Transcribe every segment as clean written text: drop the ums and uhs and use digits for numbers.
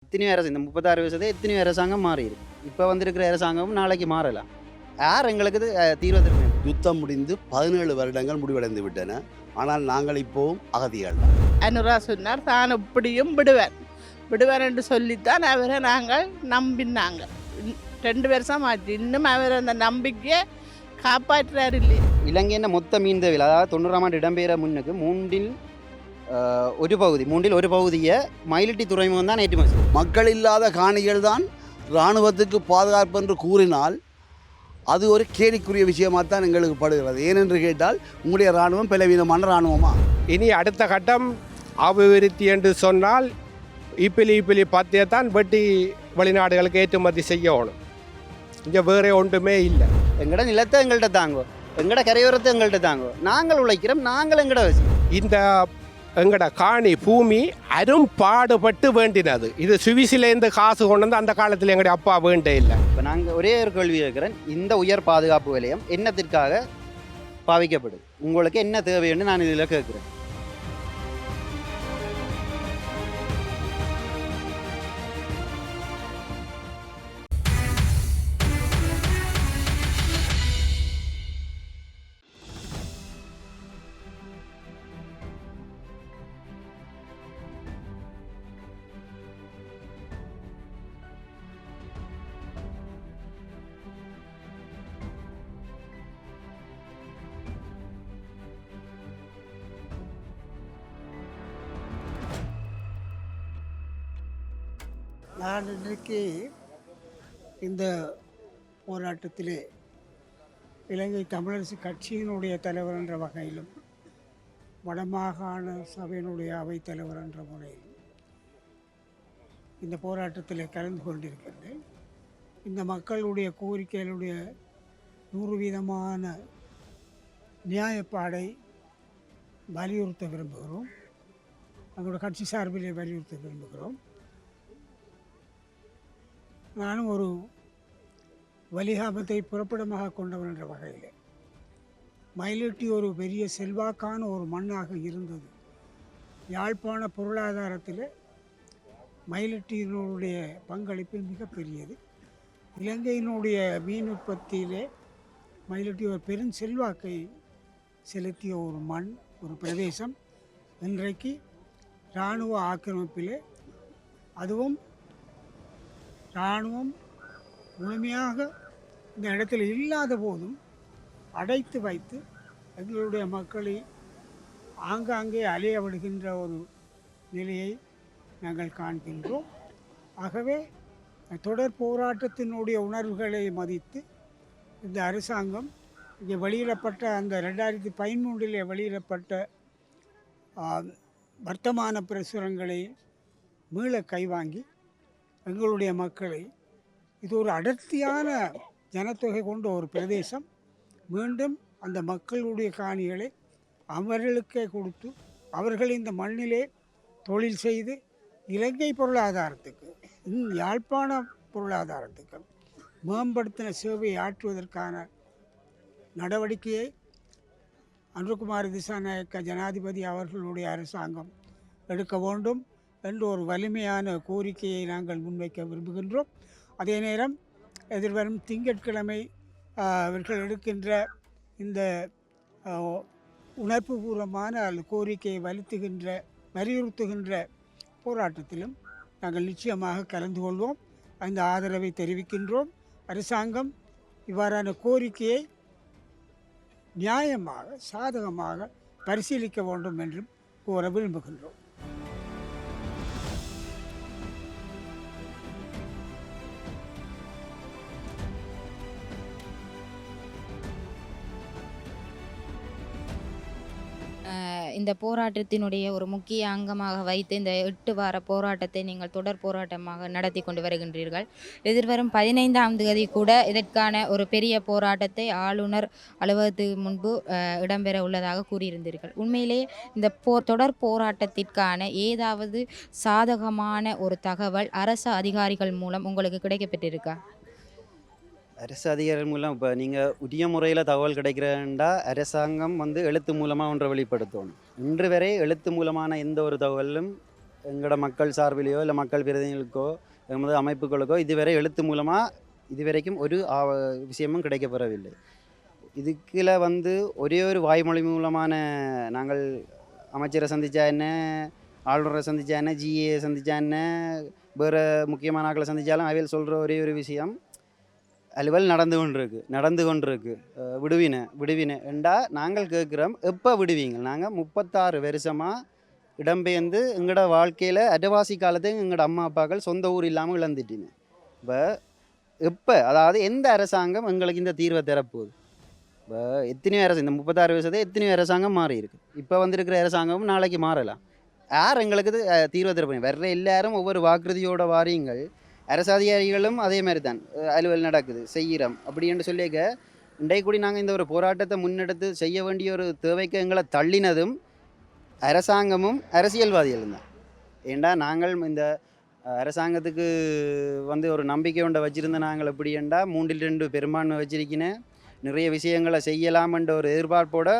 எத்தனையோ அரசு இந்த 36 வருஷத்தை எத்தனையோ அரசாங்கம் மாறி இருக்கு. இப்போ வந்திருக்கிற அரசாங்கமும் நாளைக்கு மாறலாம். யார் எங்களுக்கு தீர்வு தருவேன்? யுத்தம் முடிந்து 17 வருடங்கள் முடிவடைந்து விட்டன. ஆனால் நாங்கள் இப்போவும் அகதிகள் தான். அனுரா சொன்னார் தான் எப்படியும் விடுவார் என்று சொல்லித்தான் அவரை நாங்கள் நம்பினாங்க. 2 வருஷம் ஆச்சு, இன்னும் அவர் அந்த நம்பிக்கையை காப்பாற்றுறாரு இல்லையே. இலங்கையின் மொத்த மீன் தேவையில் அதாவது 90ஆம் ஆண்டு இடம்பெயர முன்னுக்கு மூன்றில் ஒரு பகுதியை மயிலிட்டி துறைமுகம் தான் ஏற்றுமதி செய்யும். மக்கள் இல்லாத காணிகள் தான் இராணுவத்துக்கு பாதுகாப்பு என்று கூறினால் அது ஒரு கேலிக்குரிய விஷயமாக தான் எங்களுக்கு படுகிறது. ஏனென்று கேட்டால் உங்களுடைய இராணுவம் பலவீனமான இராணுவமா? இனி அடுத்த கட்டம் அபிவிருத்தி என்று சொன்னால் இப்பிலி பத்தியத்தான் வெட்டி வெளிநாடுகளுக்கு ஏற்றுமதி செய்யணும். இங்கே வேறே ஒன்றுமே இல்லை. எங்கட நிலத்தை எங்கள்கிட்ட தாங்கோ, எங்கட கரையோரத்தை எங்கள்கிட்ட தாங்கோ, நாங்கள் உழைக்கிறோம், நாங்கள் எங்கட வசி. இந்த எங்கட காணி பூமி அரும்பாடுபட்டு வேண்டினது. இது சுவிசிலேருந்து காசு கொண்டு வந்து அந்த காலத்தில் எங்களுடைய அப்பா வேண்டே இல்லை. இப்போ நாங்கள் ஒரே ஒரு கேள்வி கேட்குறேன், இந்த உயர் பாதுகாப்பு வலயம் என்னத்திற்காக பாவிக்கப்படுது? உங்களுக்கு என்ன தேவைன்னு நான் இதில் கேட்குறேன். நான் இன்றைக்கு இந்த போராட்டத்திலே இலங்கை தமிழரசு கட்சியினுடைய தலைவர் என்ற வகையிலும் வடமாகாண சபையினுடைய அவைத்தலைவர் என்ற முறையிலும் இந்த போராட்டத்திலே கலந்து கொண்டிருக்கின்றேன். இந்த மக்களுடைய கோரிக்கைகளுடைய 100% நியாயப்பாடை வலியுறுத்த விரும்புகிறோம். எங்களோட கட்சி சார்பிலே வலியுறுத்த விரும்புகிறோம். நானும் ஒரு வலிகாமத்தை புறப்படமாக கொண்டவன் என்ற வகையில் மயிலிட்டி ஒரு பெரிய செல்வாக்கான ஒரு மண்ணாக இருந்தது. யாழ்ப்பாண பொருளாதாரத்தில் மயிலிட்டியினுடைய பங்களிப்பு மிகப்பெரியது. இலங்கையினுடைய மீன் உற்பத்தியிலே மயிலிட்டி ஒரு பெரும் செல்வாக்கை செலுத்திய ஒரு மண், ஒரு பிரதேசம். இன்றைக்கு இராணுவ ஆக்கிரமிப்பிலே, அதுவும் இராணுவம் முழுமையாக இந்த இடத்தில் இல்லாத போதும் அடைத்து வைத்து எங்களுடைய மக்களை ஆங்காங்கே அலைய விடுகின்ற ஒரு நிலையை நாங்கள் காண்கின்றோம். ஆகவே தொடர் போராட்டத்தினுடைய உணர்வுகளை மதித்து இந்த அரசாங்கம் இங்கே வெளியிடப்பட்ட அந்த 2013 வெளியிடப்பட்ட வர்த்தமான பிரசுரங்களை மீள கைவாங்கி எங்களுடைய மக்களை, இது ஒரு அடர்த்தியான ஜனத்தொகை கொண்ட ஒரு பிரதேசம், மீண்டும் அந்த மக்களுடைய காணிகளை அவர்களுக்கே கொடுத்து அவர்கள் இந்த மண்ணிலே தொழில் செய்து இலங்கை பொருளாதாரத்துக்கு, யாழ்ப்பாண பொருளாதாரத்துக்கு மேம்படுத்தின சேவையை ஆற்றுவதற்கான நடவடிக்கையை அனுரகுமார திசாநாயக்க ஜனாதிபதி அவர்களுடைய அரசாங்கம் எடுக்க வேண்டும் என்று ஒரு வலிமையான கோரிக்கையை நாங்கள் முன்வைக்க விரும்புகின்றோம். அதே நேரம் எதிர்வரும் திங்கட்கிழமை இவர்கள் எடுக்கின்ற இந்த உணர்வுபூர்வமான கோரிக்கையை வலியுறுத்துகின்ற போராட்டத்திலும் நாங்கள் நிச்சயமாக கலந்து கொள்வோம். அந்த ஆதரவை தெரிவிக்கின்றோம். அரசாங்கம் இவ்வாறான கோரிக்கையை நியாயமாக, சாதகமாக பரிசீலிக்க வேண்டும் என்றும் கூற விரும்புகின்றோம். இந்த போராட்டத்தினுடைய ஒரு முக்கிய அங்கமாக வைத்து இந்த 8 வார போராட்டத்தை நீங்கள் தொடர் போராட்டமாக நடத்தி கொண்டு வருகின்றீர்கள். எதிர்வரும் 15ஆம் தேதி கூட இதற்கான ஒரு பெரிய போராட்டத்தை ஆளுநர் அலுவலகத்துக்கு முன்பு இடம்பெற உள்ளதாக கூறியிருந்தீர்கள். உண்மையிலே இந்த தொடர் போராட்டத்திற்கான ஏதாவது சாதகமான ஒரு தகவல் அரசு அதிகாரிகள் மூலம் உங்களுக்கு கிடைக்கப்பட்டிருக்கா? அரசு அதிகாரிகள் மூலம் இப்போ நீங்கள் உரிய முறையில் தகவல் கிடைக்கிறேன்டா அரசாங்கம் எழுத்து மூலமாக ஒன்றை வெளிப்படுத்தணும். இன்று வரை எழுத்து மூலமான எந்த ஒரு தகவலும் எங்களோட மக்கள் சார்பிலேயோ இல்லை மக்கள் பிரதிநிதிகளுக்கோ எமது அமைப்புகளுக்கோ இதுவரை எழுத்து மூலமாக இதுவரைக்கும் ஒரு விஷயமும் கிடைக்கப்பெறவில்லை. இதுக்குள்ள வந்து ஒரே ஒரு வாய்மொழி மூலமான நாங்கள் அமைச்சரை சந்தித்தா என்ன, ஆளுநரை சந்தித்தா என்ன, ஜிஏ சந்தித்தா என்ன, வேறு முக்கியமான ஆட்களை சந்தித்தாலும் அவையில் சொல்கிற ஒரே ஒரு விஷயம் அலுவல் நடந்து கொண்டிருக்கு விடுவின என்றா நாங்கள் கேட்குறோம், எப்போ விடுவீங்க? நாங்கள் 36 வருஷமாக இடம்பெயர்ந்து எங்களோட வாழ்க்கையில் அரைவாசி காலத்துக்கு எங்களோட அம்மா அப்பாக்கள் சொந்த ஊர் இல்லாமல் இழந்துட்டிங்க. இப்போ எப்போ, அதாவது எந்த அரசாங்கம் எங்களுக்கு இந்த தீர்வை தரப்போகுது? இப்போ எத்தனையோ அரசு இந்த 36 வருஷத்தை எத்தனையோ அரசாங்கம் மாறி இருக்கு. இப்போ வந்திருக்கிற அரசாங்கமும் நாளைக்கு மாறலாம். யார் எங்களுக்கு தீர்வை தரப்போம்? வர்ற எல்லாரும் ஒவ்வொரு வாக்குறுதியோட வாரியங்கள், அரசு அதிகாரிகளும் அதே மாதிரி தான் அலுவல் நடக்குது செய்கிறோம் அப்படின்னு சொல்லிக்க இன்றைக்கு கூடி நாங்கள் இந்த ஒரு போராட்டத்தை முன்னெடுத்து செய்ய வேண்டிய ஒரு தேவைக்கு எங்களை தள்ளினதும் அரசாங்கமும் அரசியல்வாதிகளும் தான். ஏண்டா நாங்கள் இந்த அரசாங்கத்துக்கு வந்து ஒரு நம்பிக்கை ஒன்றை வச்சுருந்த நாங்கள் எப்படி ஏண்டா 3/2 பெரும்பான்மை வச்சிருக்கினேன், நிறைய விஷயங்களை செய்யலாம்ன்ற ஒரு எதிர்பார்ப்போட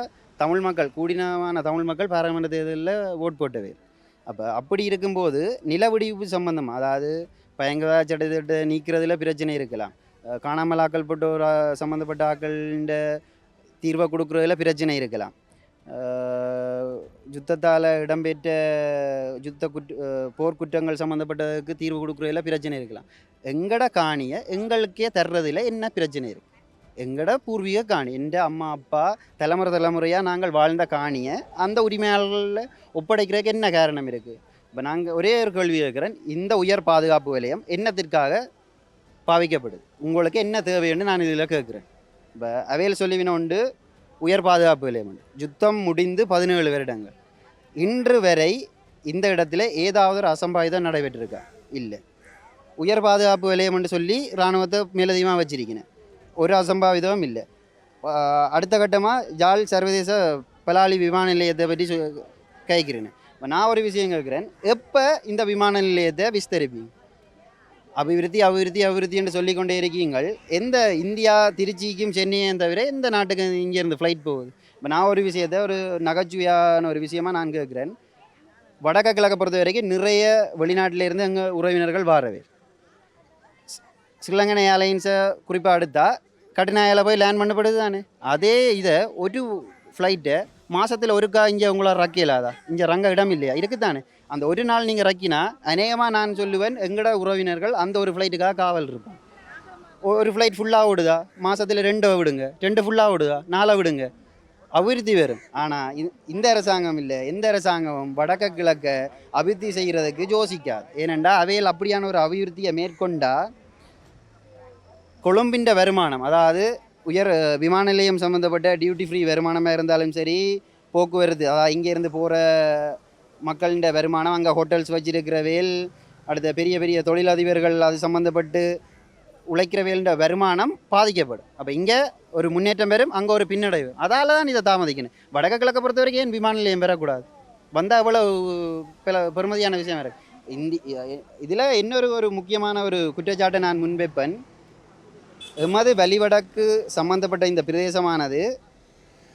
தமிழ் மக்கள் கூடினமான தமிழ் மக்கள் பாராளுமன்ற தேர்தலில் ஓட் போட்டவே. அப்படி இருக்கும்போது நிலவிடிப்பு சம்பந்தம், அதாவது பயங்கர சட்டத்திட்ட நீக்கிறதுல பிரச்சனை இருக்கலாம், காணாமல் ஆக்கல்பட்ட ஒரு சம்மந்தப்பட்ட ஆக்களின் தீர்வை கொடுக்குறதுல பிரச்சனை இருக்கலாம், யுத்தத்தால் இடம்பெற்ற போர்க்குற்றங்கள் சம்மந்தப்பட்டதுக்கு தீர்வு கொடுக்குறதுல பிரச்சனை இருக்கலாம். எங்கட காணியை எங்களுக்கே தர்றதில் என்ன பிரச்சனை இருக்குது? எங்கட பூர்வீக காணி, எந்த அம்மா அப்பா தலைமுறையாக நாங்கள் வாழ்ந்த காணியை அந்த உரிமையாளர்களில் ஒப்படைக்கிறதுக்கு என்ன காரணம் இருக்குது? இப்போ நாங்கள் ஒரே ஒரு கேள்வி கேட்குறேன், இந்த உயர் பாதுகாப்பு வலயம் என்னத்திற்காக பாவிக்கப்படுது? உங்களுக்கு என்ன தேவைன்னு நான் இதில் கேட்குறேன். இப்போ அவையில் சொல்லிவின உண்டு, உயர் பாதுகாப்பு வலயம் உண்டு, யுத்தம் முடிந்து 17 வருடங்கள், இன்று வரை இந்த இடத்துல ஏதாவது ஒரு அசம்பாவிதம் நடைபெற்றிருக்கா? இல்லை. உயர் பாதுகாப்பு வலயம் என்று சொல்லி இராணுவத்தை மேலதிகமாக வச்சிருக்கிறேன், ஒரு அசம்பாவிதமும் இல்லை. அடுத்த கட்டமாக ஜாழ் சர்வதேச பலாலி விமான நிலையத்தை பற்றி கேட்குறேன். இப்போ நான் ஒரு விஷயம் கேட்குறேன், எப்போ இந்த விமான நிலையத்தை விஸ்தரிப்பீங்க? அபிவிருத்தி என்று சொல்லிக்கொண்டே இருக்கீங்கள். எந்த இந்தியா திருச்சிக்கும் சென்னையும் தவிர எந்த நாட்டுக்கு இங்கேருந்து ஃப்ளைட் போகுது? இப்போ நான் ஒரு விஷயத்தை ஒரு நகைச்சுவையான ஒரு விஷயமாக நான் கேட்குறேன். வடக்கு கிழக்கை பொறுத்த வரைக்கும் நிறைய வெளிநாட்டிலேருந்து எங்கள் உறவினர்கள் வாரவே. ஸ்ரீலங்கன் ஏர்லைன்ஸை குறிப்பாக எடுத்தால் கட்டுநாயில் போய் லேண்ட் பண்ணப்படுது தானே. அதே இதை ஒரு ஃப்ளைட்டை மாதத்தில் ஒருக்கா இங்கே உங்களை ரக்கிலாதா? இங்கே ரங்க இடம் இல்லையா? இருக்குது தானே. அந்த ஒரு நாள் நீங்கள் ரக்கினா அநேகமாக நான் சொல்லுவேன் எங்களோட உறவினர்கள் அந்த ஒரு ஃப்ளைட்டுக்காக காவல் இருப்பான். ஒரு ஃப்ளைட் ஃபுல்லாக விடுதா, மாதத்தில் 2 விடுங்க, 2 ஃபுல்லாக விடுதா, 4 விடுங்க, அபிவிருத்தி வரும். ஆனால் இந்த அரசாங்கம் இல்லை, எந்த அரசாங்கமும் வடக்க கிழக்க அபிவிருத்தி செய்கிறதுக்கு யோசிக்காது. ஏனெண்டா அவையில் அப்படியான ஒரு அபிவிருத்தியை மேற்கொண்டால் கொழும்பின் வருமானம், அதாவது உயர் விமான நிலையம் சம்மந்தப்பட்ட டியூட்டி ஃப்ரீ வருமானமாக இருந்தாலும் சரி, போக்குவரத்து, அதாவது இங்கேருந்து போகிற மக்களின் வருமானம், அங்கே ஹோட்டல்ஸ் வச்சிருக்கிறவேல், அடுத்த பெரிய பெரிய தொழிலதிபர்கள் அது சம்மந்தப்பட்டு உழைக்கிறவேல்ன்ற வருமானம் பாதிக்கப்படும். அப்போ இங்கே ஒரு முன்னேற்றம் பெறும், அங்கே ஒரு பின்னடைவு. அதால் தான் இதை தாமதிக்கணும். வடக்கு கிழக்க பொறுத்த வரைக்கும் ஏன் விமான நிலையம் பெறக்கூடாது? வந்தால் அவ்வளோ பெருமதியான விஷயம் இருக்குது. இதில் இன்னொரு முக்கியமான ஒரு குற்றச்சாட்டை நான் முன்வைப்பேன். எமது வலிவடக்கு சம்பந்தப்பட்ட இந்த பிரதேசமானது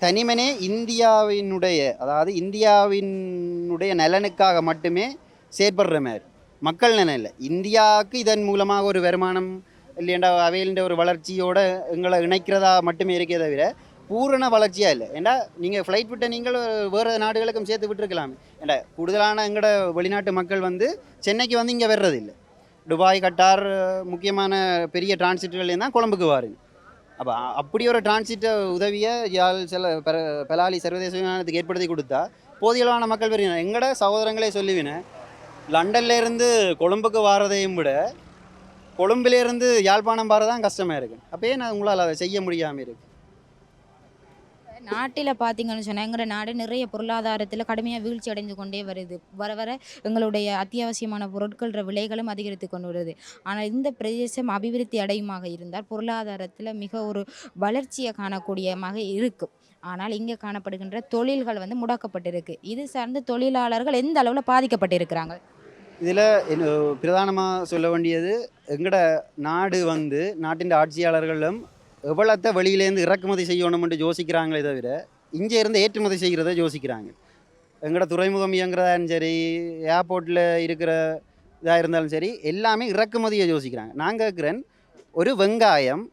தனிமனே இந்தியாவினுடைய, அதாவது இந்தியாவினுடைய நலனுக்காக மட்டுமே செயற்படுற மாதிரி, மக்கள் நலன் இல்லை. இந்தியாவுக்கு இதன் மூலமாக ஒரு வருமானம் இல்லைண்டா அவையின்ற ஒரு வளர்ச்சியோடு எங்களை இணைக்கிறதா மட்டுமே இருக்கே தவிர பூரண வளர்ச்சியாக இல்லை. ஏண்டா நீங்கள் ஃப்ளைட் விட்ட நீங்கள் வேறு நாடுகளுக்கும் சேர்த்து விட்டுருக்கலாமே. ஏண்டா கூடுதலான எங்களோட வெளிநாட்டு மக்கள் வந்து சென்னைக்கு வந்து இங்கே வர்றதில்லை. துபாய், கட்டார் முக்கியமான பெரிய டிரான்சிட்டுகள்லேயும் தான் கொழும்புக்கு வாருங்க. அப்போ அப்படி ஒரு டிரான்சிட் உதவியை சில பலாலி சர்வதேச விமானத்துக்கு ஏற்படுத்தி கொடுத்தா போதியளவான மக்கள் வருகிறாங்க. எங்கட சகோதரங்களே சொல்லுவினேன், லண்டன்லேருந்து கொழும்புக்கு வாரதையும் விட கொழும்பிலேருந்து யாழ்ப்பாணம் வாரதான் கஷ்டமாக இருக்குது. அப்போ ஏன் உங்களால் அதை செய்ய முடியாமல் இருக்குது? நாட்டில் பார்த்தீங்கன்னு சொன்னால் எங்களோட நாடு நிறைய பொருளாதாரத்தில் கடுமையாக வீழ்ச்சி அடைந்து கொண்டே வருது. வர வர எங்களுடைய அத்தியாவசியமான பொருட்கள விலைகளும் அதிகரித்து கொண்டு வருது. ஆனால் இந்த பிரதேசம் அபிவிருத்தி அடையுமாக இருந்தால் பொருளாதாரத்தில் மிக ஒரு வளர்ச்சியை காணக்கூடியமாக இருக்கும். ஆனால் இங்கே காணப்படுகின்ற தொழில்கள் வந்து முடக்கப்பட்டிருக்கு. இது சார்ந்து தொழிலாளர்கள் எந்த அளவில் பாதிக்கப்பட்டிருக்கிறாங்க? இதில் பிரதானமாக சொல்ல வேண்டியது, எங்களோட நாடு வந்து நாட்டின் ஆட்சியாளர்களும் எவ்வளோத்த வெளியிலேருந்து இறக்குமதி செய்யணும்னு யோசிக்கிறாங்களே தவிர இங்கே இருந்து ஏற்றுமதி செய்கிறத யோசிக்கிறாங்க. எங்களோட துறைமுகம் இயங்குறதாலும் சரி, ஏர்போர்ட்டில் இருக்கிற இதாக இருந்தாலும் சரி, எல்லாமே இறக்குமதியை யோசிக்கிறாங்க. நான் கேட்குறேன், ஒரு வெங்காயம்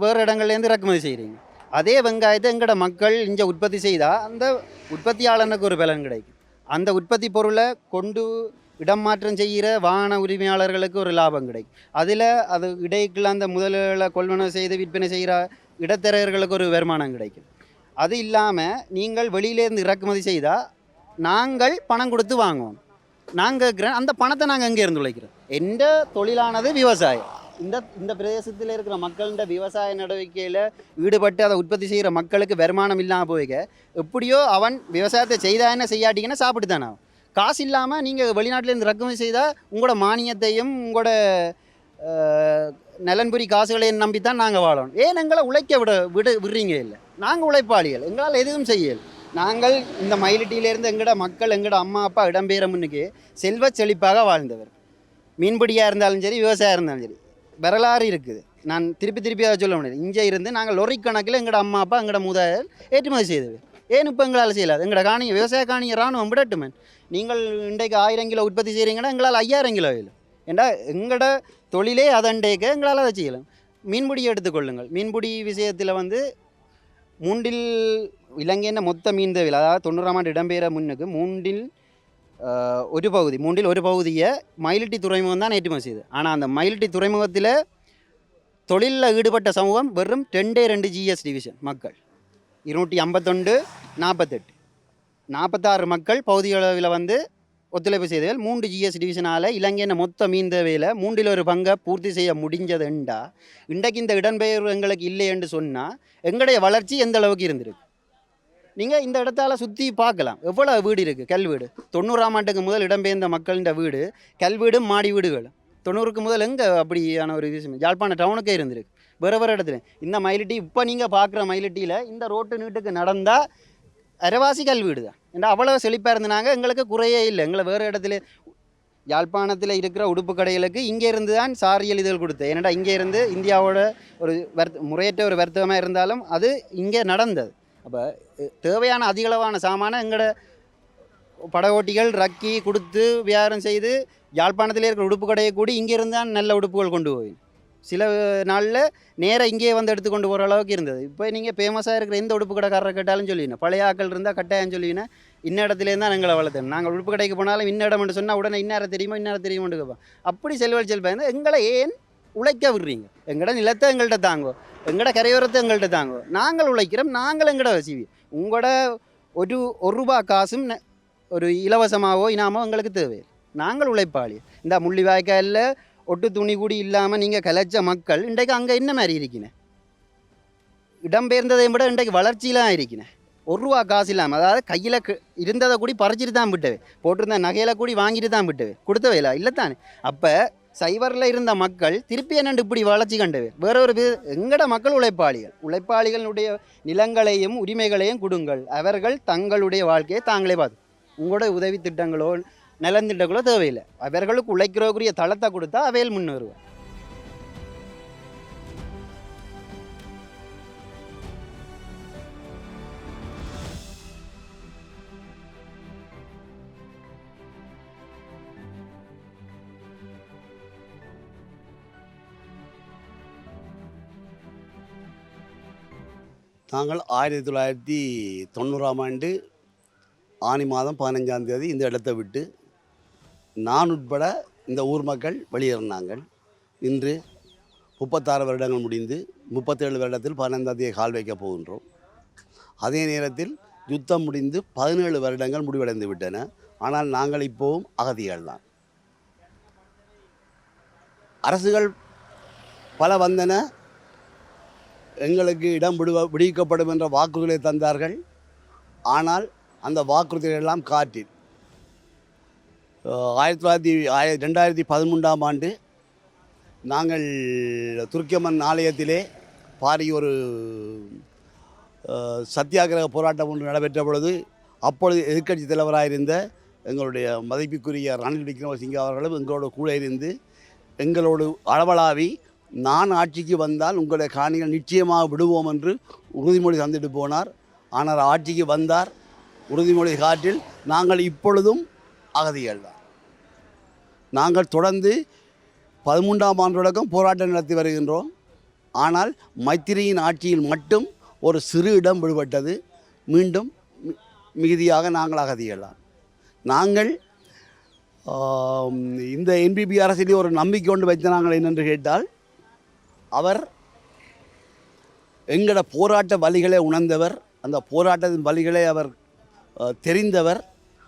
வேறு இடங்கள்லேருந்து இறக்குமதி செய்கிறீங்க, அதே வெங்காயத்தை எங்களோட மக்கள் இங்கே உற்பத்தி செய்தால் அந்த உற்பத்தியாளனுக்கு ஒரு பலன் கிடைக்கும். அந்த உற்பத்தி பொருளை கொண்டு இடம் மாற்றம் செய்கிற வாகன உரிமையாளர்களுக்கு ஒரு லாபம் கிடைக்கும். அதில் அது இடைக்குள்ள அந்த முதல்களை கொள்வனவு செய்து விற்பனை செய்கிற இடத்தரகர்களுக்கு ஒரு வருமானம் கிடைக்கும். அது இல்லாமல் நீங்கள் வெளியிலேருந்து இறக்குமதி செய்தால் நாங்கள் பணம் கொடுத்து வாங்குவோம். நான் கேட்குறேன், அந்த பணத்தை நாங்கள் எங்கே இருந்து உழைக்கிறோம்? எந்த தொழிலானது விவசாயம். இந்த பிரதேசத்தில் இருக்கிற மக்கள்கிட்ட விவசாய நடவடிக்கையில் ஈடுபட்டு அதை உற்பத்தி செய்கிற மக்களுக்கு வருமானம் இல்லாமல் போய்க்க, எப்படியோ அவன் விவசாயத்தை செய்தா என்ன செய்யாட்டிங்கன்னா சாப்பிட்டு தானே ஆகும். காசு இல்லாமல் நீங்கள் வெளிநாட்டிலேருந்து இறக்குமதி செய்தால் உங்களோட மானியத்தையும் உங்களோட நலன்புரி காசுகளையும் நம்பித்தான் நாங்கள் வாழணும். ஏன் எங்களை உழைக்க விடுறீங்க? இல்லை, நாங்கள் உழைப்பாளிகள், எங்களால் எதுவும் செய்யலை. நாங்கள் இந்த மயிலிட்டியிலேருந்து எங்களோட மக்கள், எங்களோட அம்மா அப்பா இடம்பெயர முன்னுக்கு செல்வ செழிப்பாக வாழ்ந்தவர். மீன்பிடியாக இருந்தாலும் சரி, விவசாயம் இருந்தாலும் சரி, வரலாறு இருக்குது. நான் திருப்பி அதை சொல்ல முடியாது. இங்கே இருந்து நாங்கள் லொரி கணக்கில் எங்களோட அம்மா அப்பா, எங்களோட மூதாதையர் ஏற்றுமதி செய்தவர். ஏன் இப்போ எங்களால் செய்யலாது? எங்களோட காணிங்க விவசாய காணிங்க இராணுவம் விடட்டுமே. நீங்கள் இன்றைக்கு 1000 கிலோ உற்பத்தி செய்கிறீங்கன்னா எங்களால் 5000 கிலோ இல்லை. ஏண்டா எங்களோட தொழிலே அதண்டேக்க எங்களால் அதை செய்யலாம். மீன்பிடியை எடுத்துக்கொள்ளுங்கள். மீன்பிடி விஷயத்தில் மூன்றில் இலங்கையின் மொத்த மீன் தேவையில், அதாவது 90ஆம் ஆண்டு இடம்பெயர முன்னுக்கு மூன்றில் ஒரு பகுதியை மயிலிட்டி துறைமுகம் தான் ஏற்றுமதி செய்யுது. ஆனால் அந்த மயிலிட்டி துறைமுகத்தில் தொழிலில் ஈடுபட்ட சமூகம் வெறும் 2 ஜிஎஸ் டிவிஷன் மக்கள், 251, 48, 46 மக்கள் பகுதி அளவில் ஒத்துழைப்பு செய்தவர்கள். 3 ஜிஎஸ் டிவிஷனால் இலங்கையின் மொத்த மீன் தேவையில் 1/3 பங்கை பூர்த்தி செய்ய முடிஞ்சதுண்டா இன்றைக்கு இந்த இடம்பெயர்வு எங்களுக்கு இல்லை என்று சொன்னால் எங்களுடைய வளர்ச்சி எந்த அளவுக்கு இருந்திருக்கு? நீங்கள் இந்த இடத்தால் சுற்றி பார்க்கலாம், எவ்வளோ வீடு இருக்குது. கல்வீடு 90ஆம் ஆண்டுக்கு முதல் இடம்பெயர்ந்த மக்களின் வீடு கல்வீடும் மாடி வீடுகள். 90க்கு முதல் எங்கே அப்படியான ஒரு விஷயம் யாழ்ப்பாண டவுனுக்கே இருந்திருக்கு. வேறு இடத்துல இந்த மயிலிட்டி இப்போ நீங்கள் பார்க்குற மயிலிட்டியில் இந்த ரோட்டு நீட்டுக்கு நடந்தால் அரைவாசி கல்வீடு தான். ஏன்னா அவ்வளோ செழிப்பாக இருந்தாங்க. எங்களுக்கு குறையே இல்லை. எங்களை வேறு இடத்துல யாழ்ப்பாணத்தில் இருக்கிற உடுப்பு கடைகளுக்கு இங்கே இருந்து தான் சாரியல் இதழ் கொடுத்தேன். ஏன்னா இங்கே இருந்து இந்தியாவோட ஒரு முறையற்ற ஒரு வர்த்தகமாக இருந்தாலும் அது இங்கே நடந்தது. அப்போ தேவையான அதிகளவான சாமான எங்களோட படகோட்டிகள் ரக்கி கொடுத்து வியாபாரம் செய்து யாழ்ப்பாணத்தில் இருக்கிற உடுப்பு கடையை கூடி இங்கே இருந்து தான் நல்ல உடுப்புகள் கொண்டு போய் சில நாளில் நேராக இங்கே எடுத்து கொண்டு போகிற அளவுக்கு இருந்தது. இப்போ நீங்கள் ஃபேமஸாக இருக்கிற எந்த உடுப்பு கடைக்காரரை கேட்டாலும் சொல்லிவினேன், பழைய ஆக்கள் இருந்தால் கட்டாயம் சொல்லிவினேன், இன்ன இடத்துலேருந்து தான் எங்களை வளர்த்தேன். நாங்கள் உடுப்பு கடைக்கு போனாலும் இன்ன இடம்னு சொன்னால் உடனே இன்னார தெரியுமான்னு கேட்போம். அப்படி செல்வம் எங்களை ஏன் உழைக்க விடுறீங்க? எங்களோட நிலத்தை எங்கள்கிட்ட தாங்கோ, எங்களோட கரையோரத்தை எங்கள்கிட்ட தாங்கோ, நாங்கள் உழைக்கிறோம், நாங்கள் எங்களோட வசிவி. உங்களோட ஒரு ரூபா காசும் ஒரு இலவசமாகவோ இனாமோ எங்களுக்கு தேவை. நாங்கள் உழைப்பாளி. இந்த முள்ளிவாய்க்காலில் ஒட்டு துணி கூடி இல்லாமல் நீங்கள் கலைச்ச மக்கள் இன்றைக்கு அங்கே என்ன மாதிரி இருக்கினேன்? இடம்பெயர்ந்ததை விட இன்றைக்கு வளர்ச்சியெலாம் இருக்கினேன். 1 ரூபா காசு இல்லாமல், அதாவது கையில் இருந்ததை கூடி பறிச்சிட்டு தான் விட்டவே, போட்டிருந்த நகையில் கூடி வாங்கிட்டு தான் விட்டவே, கொடுத்தவே இல்லை இல்லைத்தானே? அப்போ சைவரில் இருந்த மக்கள் திருப்பி என்னென்று இப்படி வளர்ச்சி கண்டவே. வேற ஒரு எங்கட மக்கள் உழைப்பாளிகளுடைய நிலங்களையும் உரிமைகளையும் கொடுங்கள். அவர்கள் தங்களுடைய வாழ்க்கையை தாங்களே பார்த்து, உங்களோட உதவி திட்டங்களோ நலந்திட்டங்களோ தேவையில்லை. அவர்களுக்கு உழைக்கிறக்குரிய தளத்தை கொடுத்தா அவையில் முன்னேறுவார். நாங்கள் 1990ஆம் ஆண்டு ஆனி மாதம் 15ஆம் தேதி இந்த இடத்தை விட்டு நான் உட்பட இந்த ஊர் மக்கள் வெளியேறினாங்க. இன்று 36 வருடங்கள் முடிந்து 37 வருடத்தில் 15ஆம் தேதி கால் வைக்க போகின்றோம். அதே நேரத்தில் யுத்தம் முடிந்து 17 வருடங்கள் முடிவடைந்து விட்டன. ஆனால் நாங்கள் இப்போவும் அகதிகள் தான். அரசுகள் பல வந்தன, எங்களுக்கு இடம் விடுவிக்கப்படும் என்ற வாக்குறுதிகளை தந்தார்கள். ஆனால் அந்த வாக்குறுதிகள் எல்லாம் காற்றில். 2013ஆம் ஆண்டு நாங்கள் துர்க்கியம்மன் ஆலயத்திலே பாரிய ஒரு சத்தியாகிரக போராட்டம் ஒன்று நடைபெற்ற பொழுது அப்பொழுது எதிர்க்கட்சி தலைவராக இருந்த எங்களுடைய மதிப்புக்குரிய ரணில் விக்ரமசிங்கே அவர்களும் எங்களோட கூட இருந்து எங்களோடு அளவலாவி நான் ஆட்சிக்கு வந்தால் உங்களுடைய காணிகள் நிச்சயமாக விடுவோம் என்று உறுதிமொழி தந்துட்டு போனார். ஆனால் ஆட்சிக்கு வந்தார். உறுதிமொழி காற்றில் நாங்கள் இப்பொழுதும் அகதிகள் தான். நாங்கள் தொடர்ந்து 13ஆம் ஆண்டு தொடக்கம் போராட்டம் நடத்தி வருகின்றோம். ஆனால் மைத்திரியின் ஆட்சியில் மட்டும் ஒரு சிறு இடம் விடுபட்டது. மீண்டும் மிகுதியாக நாங்கள் அகதிகள் தான். நாங்கள் இந்த என்பிபி அரசிலே ஒரு நம்பிக்கை கொண்டு வைத்த நாங்கள் என்னென்று கேட்டால், அவர் எங்களோட போராட்ட வழிகளை உணர்ந்தவர், அந்த போராட்டத்தின் வழிகளை அவர் தெரிந்தவர்.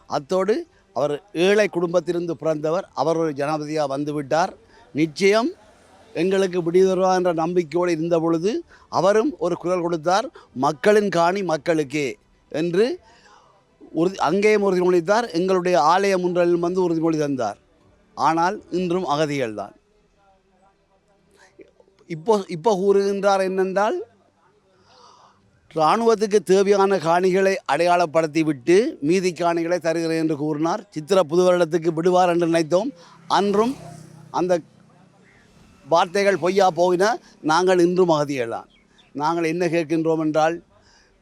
அத்தோடு அவர் ஏழை குடும்பத்திலிருந்து பிறந்தவர். அவர் ஒரு ஜனாதிபதியாக வந்துவிட்டார். நிச்சயம் எங்களுக்கு விடுதருவார் என்ற நம்பிக்கையோடு இருந்த பொழுது அவரும் ஒரு குரல் கொடுத்தார், மக்களின் காணி மக்களுக்கே என்று அங்கேயும் உறுதிமொழித்தார். எங்களுடைய ஆலயம் ஒன்றில் வந்து உறுதிமொழி தந்தார். ஆனால் இன்றும் அகதிகள் தான். இப்போ கூறுகின்றார் என்னென்றால், இராணுவத்துக்கு தேவையான காணிகளை அடையாளப்படுத்தி விட்டு மீதி காணிகளை தருகிறேன் என்று கூறினார். சித்திர புது வருடத்துக்கு விடுவார் என்று நினைத்தோம். அன்றும் அந்த வார்த்தைகள் பொய்யா போகின. நாங்கள் இன்றும் அகதிகள் தான். நாங்கள் என்ன கேட்கின்றோம் என்றால்,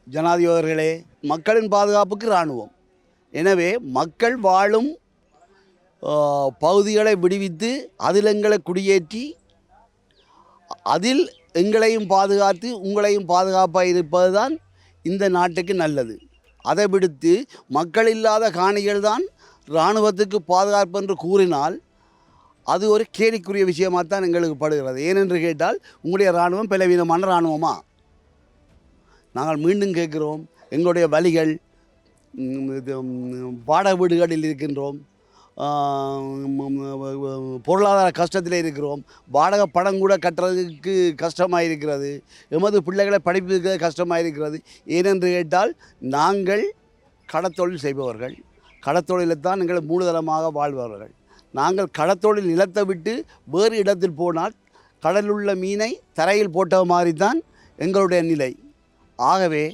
ஜனாதிபதிகளே, மக்களின் பாதுகாப்புக்கு இராணுவம். எனவே மக்கள் வாழும் பகுதிகளை விடுவித்து அதில் எங்களை குடியேற்றி அதில் எங்களையும் பாதுகாத்து உங்களையும் பாதுகாப்பாக இருப்பது தான் இந்த நாட்டுக்கு நல்லது. அதை விடுத்து மக்கள் இல்லாத காணிகள் தான் இராணுவத்துக்கு பாதுகாப்பு என்று கூறினால் அது ஒரு கேலிக்குரிய விஷயமாக தான் எங்களுக்கு படுகிறது. ஏனென்று கேட்டால், உங்களுடைய இராணுவம் பலவீனமான இராணுவமா? நாங்கள் மீண்டும் கேட்கிறோம். எங்களுடைய வழிகள் வாடகை வீடுகளில் இருக்கின்றோம், பொருளாதார கஷ்டத்தில் இருக்கிறோம், வாடகை பணம் கூட கட்டுறதுக்கு கஷ்டமாக இருக்கிறது, எமது பிள்ளைகளை படிப்புக்கு கஷ்டமாக இருக்கிறது. ஏனென்று கேட்டால், நாங்கள் கடத்தொழில் செய்பவர்கள், கடத்தொழிலில் தான் எங்கள் மூலதனமாக வாழ்பவர்கள். நாங்கள் கடத்தொழில் நிலத்தை விட்டு வேறு இடத்தில் போனால் கடலுள்ள மீனை தரையில் போட்ட மாதிரி தான் எங்களுடைய நிலை. ஆகவே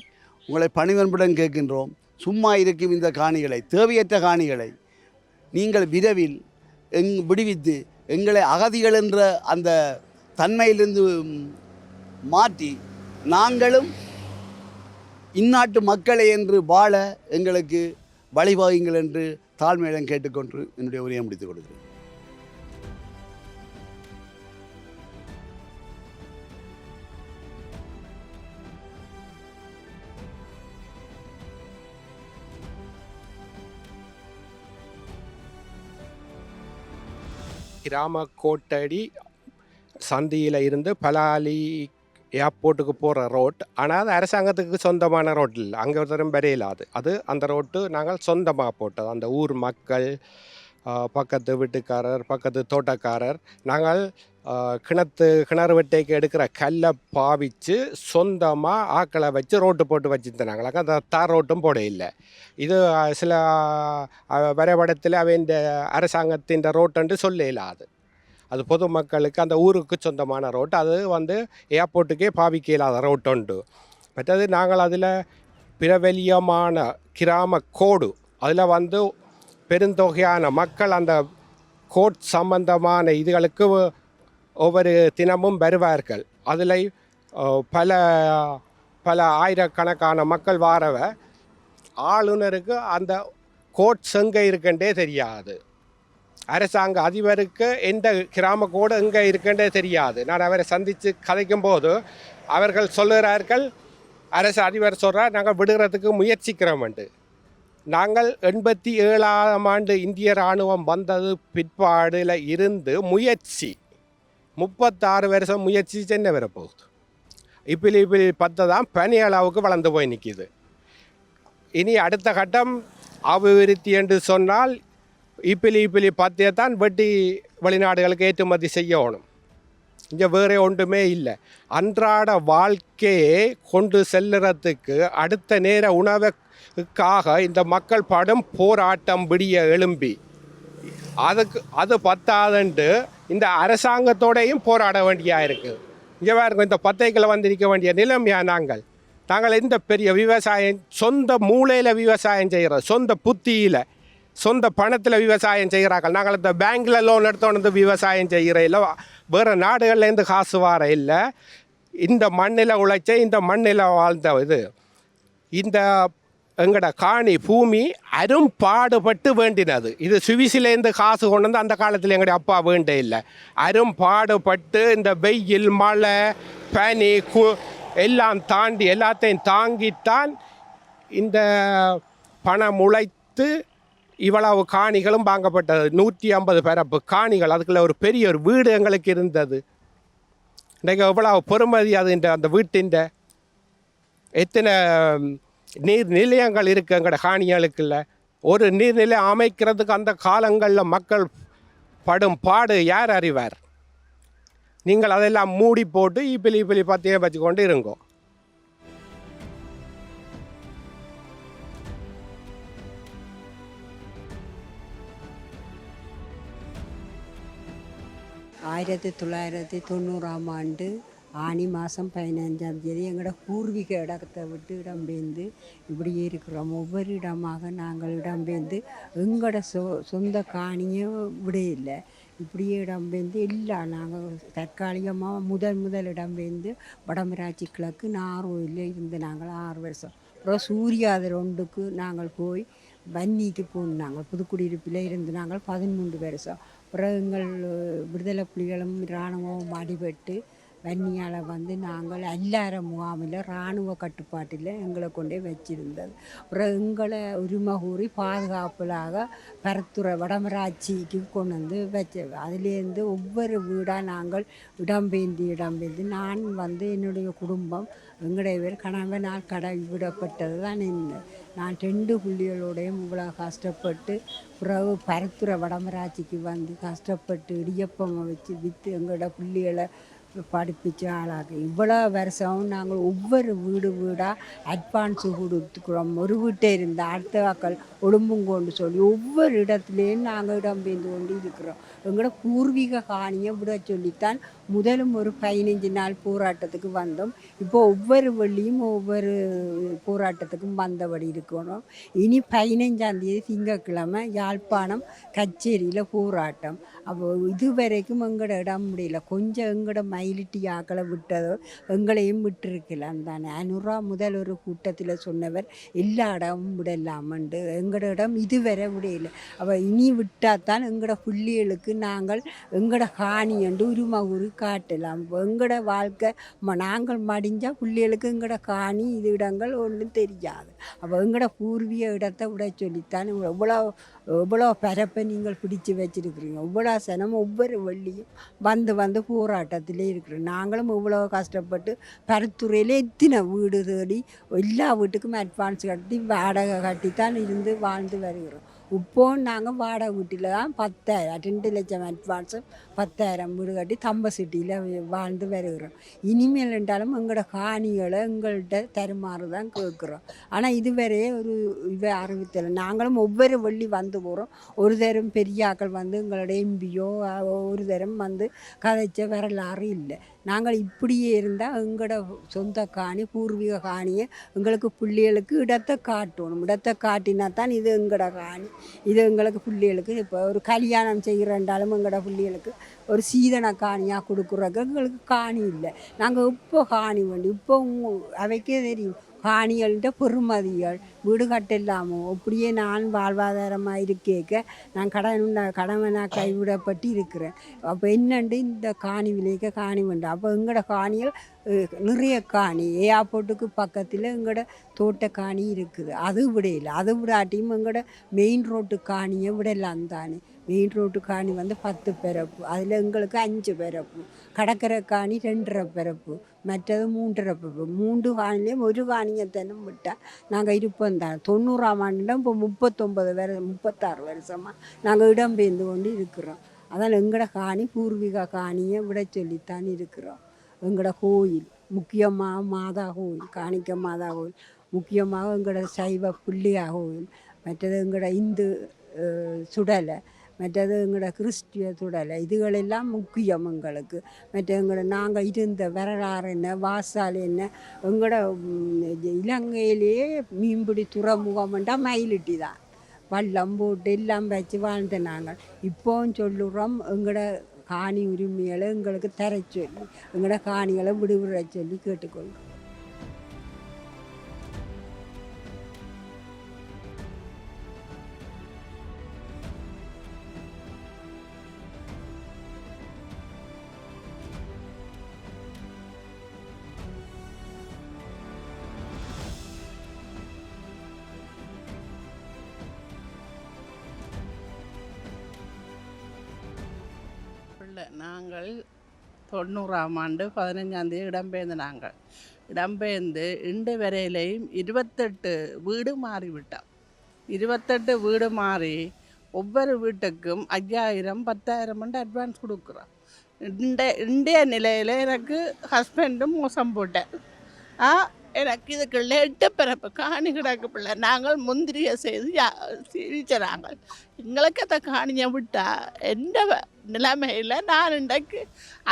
உங்களை பணிவன்புடன் கேட்கின்றோம், சும்மா இருக்கும் இந்த காணிகளை, தேவையற்ற காணிகளை நீங்கள் விரைவில் விடுவித்து எங்களை அகதிகள் என்ற அந்த தன்மையிலிருந்து மாற்றி நாங்களும் இந்நாட்டு மக்களை என்று வாழ எங்களுக்கு வழிவகுங்கள் என்று தாழ்மையிடம் கேட்டுக்கொண்டு என்னுடைய உரையை முடித்துக் கொடுக்கிறேன். கிராம கோட்டடி சந்தியில் இருந்து பலாலி ஏர்போர்ட்டுக்கு போகிற ரோட். ஆனால் அது அரசாங்கத்துக்கு சொந்தமான ரோட் இல்லை, அங்கே ஒருத்தரும் வரையிலாது. அது அந்த ரோட்டு நாங்கள் சொந்தமாக போட்டது. அந்த ஊர் மக்கள், பக்கத்து வீட்டுக்காரர், பக்கத்து தோட்டக்காரர், நாங்கள் கிணறு வெட்டைக்கு எடுக்கிற கல்லை பாவிச்சு சொந்தமாக ஆக்களை வச்சு ரோட்டு போட்டு வச்சுருந்தாங்க. அந்த தார் ரோட்டும் போட இல்லை. இது சில வரைபடத்தில் அவன் அரசாங்கத்தின் ரோட்டுன்னு சொல்ல இல்லாது. அது பொதுமக்களுக்கு அந்த ஊருக்கு சொந்தமான ரோட்டு. அது வந்து ஏர்போர்ட்டுக்கே பாவிக்க இல்லாத ரோட்டு உண்டு. மற்றது நாங்கள் அதில் பிரபலியமான கிராம கோடு, அதில் வந்து பெருந்தொகையான மக்கள் அந்த கோட் சம்பந்தமான இதுகளுக்கு ஒவ்வொரு தினமும் வருவார்கள். அதில் பல ஆயிரக்கணக்கான மக்கள் வாரவ ஆளுநருக்கு அந்த கோட் எங்கே இருக்குன்றே தெரியாது. அரசாங்க அதிபருக்கு எந்த கிராம கோடு எங்கே இருக்குன்றே தெரியாது. நான் அவரை சந்தித்து கதைக்கும் போது அவர்கள் சொல்லுகிறார்கள், அரசு அதிபர் சொல்கிறார், நாங்கள் விடுகிறதுக்கு முயற்சிக்கிறோம்ண்டு. நாங்கள் 87ஆம் ஆண்டு இந்திய இராணுவம் வந்தது பிற்பாடில் இருந்து முயற்சி 36 வருஷம் முயற்சி சென்னை வரப்போகுது. இப்படி பத்து தான் பனி அளவுக்கு வளர்ந்து போய் நிற்கிது. இனி அடுத்த கட்டம் அபிவிருத்தி என்று சொன்னால் இப்படி பத்தியை தான் வெட்டி வெளிநாடுகளுக்கு ஏற்றுமதி செய்யணும். இங்கே வேறு ஒன்றுமே இல்லை. அன்றாட வாழ்க்கையை கொண்டு செல்லுறதுக்கு அடுத்த நேர உணவுக்காக இந்த மக்கள் படும் போராட்டம் விடிய எழும்பி அது பத்தாதுண்டு இந்த அரசாங்கத்தோடையும் போராட வேண்டியாக இருக்குது. இங்கே பாருங்க, இந்த பத்தைகளை வந்திருக்க வேண்டிய நிலைமையா நாங்கள் எந்த பெரிய விவசாயம் சொந்த மூளையில் விவசாயம் செய்கிறோம், சொந்த புத்தியில் சொந்த பணத்தில் விவசாயம் செய்கிறார்கள். நாங்கள் இந்த பேங்கில் லோன் எடுத்தோன்னு விவசாயம் செய்கிற இல்லை, வேறு நாடுகள்லேருந்து காசு வர இல்லை. இந்த மண்ணில் உழைச்ச, இந்த மண்ணில் வாழ்ந்த இது இந்த எங்கட காணி பூமி அரும்பாடுபட்டு வேண்டினது. இது சுவிசிலேருந்து காசு கொண்டு வந்து அந்த காலத்தில் எங்களுடைய அப்பா வேண்ட இல்லை. அரும்பாடுபட்டு இந்த வெயில் மழை பனி எல்லாம் தாண்டி எல்லாத்தையும் தாங்கித்தான் இந்த பணம் உழைத்து இவ்வளவு காணிகளும் வாங்கப்பட்டது. 150 பரப்பு காணிகள், அதுக்குள்ள ஒரு பெரிய ஒரு வீடு எங்களுக்கு இருந்தது. இன்றைக்கு எவ்வளவு பெருமதி அது. அந்த வீட்டின் எத்தனை நீர் நிலையங்கள் இருக்குது எங்களோட காணிகளுக்குள்ள. ஒரு நீர்நிலையம் அமைக்கிறதுக்கு அந்த காலங்களில் மக்கள் படும் பாடு யார் அறிவார்? நீங்கள் அதெல்லாம் மூடி போட்டு இப்பலி பற்றியே வச்சுக்கொண்டு இருங்கோ. ஆயிரத்தி 1990 ஆனி மாதம் 15ஆம் தேதி எங்களோட பூர்வீக இடத்தை விட்டு இடம்பெயர்ந்து இப்படியே இருக்கிறோம். ஒவ்வொரு இடமாக நாங்கள் இடம்பெயர்ந்து எங்களோட சொந்த காணியை விடையில்லை. இப்படியே இடம்பெயர்ந்து எல்லாம் நாங்கள் தற்காலிகமாக முதல் இடம்பெயர்ந்து வடமராட்சி கிழக்கு நார்வேயில் இருந்து நாங்கள் 6 வருஷம். அப்புறம் சூரியாதர் ஒன்றுக்கு நாங்கள் போய் வன்னிக்கு போனாங்க. புதுக்குடியிருப்பில் இருந்து நாங்கள் 13 வருஷம். அப்புறம் எங்கள் விடுதலை புலிகளும் இராணுவமும் அடிபட்டு வன்னியால் வந்து நாங்கள் எல்லார முகாமில் இராணுவ கட்டுப்பாட்டில் எங்களை கொண்டே வச்சிருந்தது. அப்புறம் எங்களை உரிமை கூறி பாதுகாப்புலாக பரத்துறை வடமராட்சிக்கு கொண்டு வந்து வச்ச. அதுலேருந்து ஒவ்வொரு வீடாக நாங்கள் இடம்பெயர்ந்து நான் வந்து என்னுடைய குடும்பம் எங்களுடைய பேர் கணவனால் கடை விடப்பட்டது தான் என்ன. நான் 2 புள்ளிகளோடையும் இவ்வளோ கஷ்டப்பட்டு பிறகு பரத்துறை வடமராட்சிக்கு வந்து கஷ்டப்பட்டு இடியப்பமை வச்சு விற்று எங்களோட புள்ளிகளை படிப்பிச்சு ஆளாக இவ்வளோ வருஷம் நாங்கள் ஒவ்வொரு வீடாக அட்வான்ஸு கொடுத்துக்கிறோம். ஒரு வீட்டை இருந்த அடுத்த வாக்கள் ஒழும்புங்கொண்டு சொல்லி ஒவ்வொரு இடத்துலையும் நாங்கள் இடம்பெயர்ந்து கொண்டு இருக்கிறோம். எங்களோட பூர்வீக காணியை விட சொல்லித்தான் முதலும் ஒரு 15 நாள் போராட்டத்துக்கு வந்தோம். இப்போ ஒவ்வொரு வெள்ளியும் ஒவ்வொரு போராட்டத்துக்கும் வந்தபடி இருக்கணும். இனி 15ஆம் தேதி திங்கட்கிழமை யாழ்ப்பாணம் கச்சேரியில் போராட்டம். அப்போ இதுவரைக்கும் எங்களோட இடம் முடியல. கொஞ்சம் எங்களோட மயிலிட்டி ஆக்களை விட்டதோ எங்களையும் விட்டுருக்கலாம் தானே. 500 முதல் ஒரு கூட்டத்தில் சொன்னவர் எல்லா இடமும் விடலாமண்டு எங்களோட இடம் இதுவரை விடையில. அப்போ இனி விட்டால் தான் எங்களோட பிள்ளைகளுக்கு நாங்கள் எங்களோட காணி என்று உரிமை கூறி காட்டலாம். எங்களோட வாழ்க்கை நாங்கள் மடிஞ்சால் பிள்ளைகளுக்கு எங்களோட காணி இது இடங்கள் ஒன்றும் தெரியாது. அப்போ எங்களோட பூர்வீக இடத்தை விட சொல்லித்தான் எவ்வளோ பரப்பை நீங்கள் பிடிச்சி வச்சிருக்கிறீங்க. இவ்வளோ சனம் ஒவ்வொரு வெள்ளியும் வந்து போராட்டத்திலே இருக்கிறோம். நாங்களும் இவ்வளோ கஷ்டப்பட்டு பருத்துறையில் எத்தனை வீடு தேடி எல்லா வீட்டுக்கும் அட்வான்ஸ் கட்டி வாடகை கட்டித்தான் இருந்து வாழ்ந்து வருகிறோம். இப்போ நாங்கள் வாடகை வீட்டில் தான் 10,000 2 லட்சம் அட்வான்ஸும் 10,000 வீடு கட்டி தம்ப சிட்டியில் வாழ்ந்து வருகிறோம். இனிமேல் என்றாலும் எங்களோட காணிகளை எங்கள்கிட்ட தருமாறு தான் கேட்குறோம். ஆனால் இதுவரையே ஒரு அறிவித்தலை. நாங்களும் ஒவ்வொரு வெள்ளி வந்து போகிறோம். ஒரு தரம் பெரியாக்கள் வந்து எங்களோட எம்பியோ ஒரு தரம் வந்து கதைச்ச வரலாறு இல்லை. நாங்கள் இப்படியே இருந்தால் எங்களோட சொந்த காணி பூர்வீக காணியை எங்களுக்கு பிள்ளைகளுக்கு இடத்தை காட்டணும். இடத்தை காட்டினா தான் இது எங்களோட காணி, இது எங்களுக்கு பிள்ளைகளுக்கு. இப்போ ஒரு கல்யாணம் செய்கிறண்டாலும் எங்களோட பிள்ளைகளுக்கு ஒரு சீதன காணியாக கொடுக்குறதுக்கு எங்களுக்கு காணி இல்லை. நாங்கள் இப்போ காணி வேண்டி இப்போ அவைக்கே தெரியும் காணிகள்கிட்ட பெருமதிகள் வீடு கட்டில்லாமோ அப்படியே நான் வாழ்வாதாரமாக இருக்கேக்க நான் கடமைனாக கைவிடப்பட்டு இருக்கிறேன். அப்போ என்னண்டு இந்த காணி விலைக்க காணி வேண்டாம். அப்போ எங்களோட காணிகள் நிறைய காணி ஏர்போர்ட்டுக்கு பக்கத்தில் எங்களோட தோட்ட காணி இருக்குது. அது விடையில அது விடாட்டியும் எங்களோட மெயின் ரோட்டு காணியை விடலாம் தானே. மெயின் ரோட்டு காணி வந்து 10 பிறப்பு, அதில் எங்களுக்கு 5 பிறப்பு. கடற்கரை காணி 2.5 பிறப்பு, மற்றது 3.5 பிறப்பு. 3 காணிலையும் ஒரு காணியை தானே விட்டால் நாங்கள் இருப்போம் தான். 90ஆம் ஆண்டில் இப்போ 36 வருஷமாக நாங்கள் இடம்பெயர்ந்து கொண்டு இருக்கிறோம். அதனால் எங்களோட காணி பூர்வீக காணியை விட சொல்லித்தான் இருக்கிறோம். எங்களோட கோயில் முக்கியமாக மாதா கோயில், காணிக்க மாதா கோயில் முக்கியமாக எங்களோட சைவ பிள்ளையா கோயில், மற்றது எங்களோட இந்து சுடலை, மற்றது எங்களோட கிறிஸ்டிய சுடலை, இதுகளெல்லாம் முக்கியம் எங்களுக்கு. மற்ற எங்களோட நாங்கள் இருந்த வரலாறு என்ன, வாசால் என்ன, எங்களோட இலங்கையிலேயே மீன்பிடி துறைமுகம்ண்டா மயிலிட்டி தான். வல்லம் போட்டு எல்லாம் வச்சு வாழ்ந்த நாங்கள் இப்போவும் சொல்லுறோம் எங்களோட காணி உரிமைகளை எங்களுக்கு தர சொல்லி எங்களோட காணிகளை விடுவிட சொல்லி கேட்டுக்கொள்கிறோம். இல்லை, நாங்கள் 90ஆம் ஆண்டு 15ஆம் தேதி இடம்பெயர்ந்து இடம்பெயர்ந்து இன்று வரையிலையும் 28 வீடு மாறிவிட்டோம். 28 வீடு மாறி ஒவ்வொரு வீட்டுக்கும் 5000 10,000 அட்வான்ஸ் கொடுக்குறோம். இந்திய நிலையில் எனக்கு ஹஸ்பண்டும் மோசம் போட்டார். எனக்கு இதுக்குள்ள 8 பிறப்பு காணி கிடக்கு பிள்ளை. நாங்கள் முந்திரியை செய்து சிரிச்சாங்க. எங்களுக்கு அந்த காணியை விட்டால் எந்த நிலைமையில் நான் இன்றைக்கு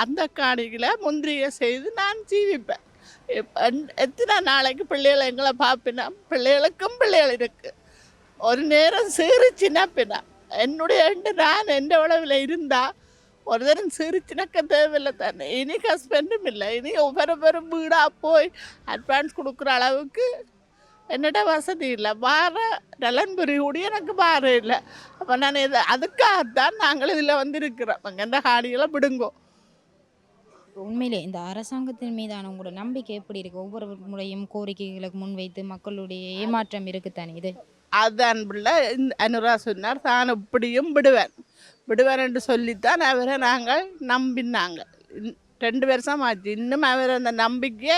அந்த காணிகளை முந்திரியை செய்து நான் ஜீவிப்பேன். எத்தனை நாளைக்கு பிள்ளைகளை எங்களை பார்ப்பினா, பிள்ளைகளுக்கும் பிள்ளைகள் இருக்குது. ஒரு நேரம் சிரிச்சினா பின்னா என்னுடைய நான் எந்த உழவில் இருந்தால் ஒரு தரம் சிரிச்சினக்க தேவையில்லை தானே. இனி ஹஸ்பண்டும் இல்லை. இனி ஒவ்வொரு வீடாக போய் அட்வான்ஸ் கொடுக்குற அளவுக்கு என்னிட வசதி இல்லை. வார நலன்புரி கூட எனக்கு வார இல்லை. அப்போ நான் அதுக்காகத்தான் நாங்கள் இதில் இருக்கிறோம். அங்கே இந்த காணிகளை விடுங்கோ. உண்மையிலே இந்த அரசாங்கத்தின் மீதான உங்களோட நம்பிக்கை எப்படி இருக்குது? ஒவ்வொரு முறையும் கோரிக்கைகளுக்கு முன்வைத்து மக்களுடைய ஏமாற்றம் இருக்குத்தானே இது? அதான் பிள்ளை அனுரா சொன்னார், தான் இப்படியும் விடுவேன் என்று சொல்லித்தான் அவரை நாங்கள் நம்பினாங்க. 2 வருஷம் ஆச்சு. இன்னும் அவர் அந்த நம்பிக்கையை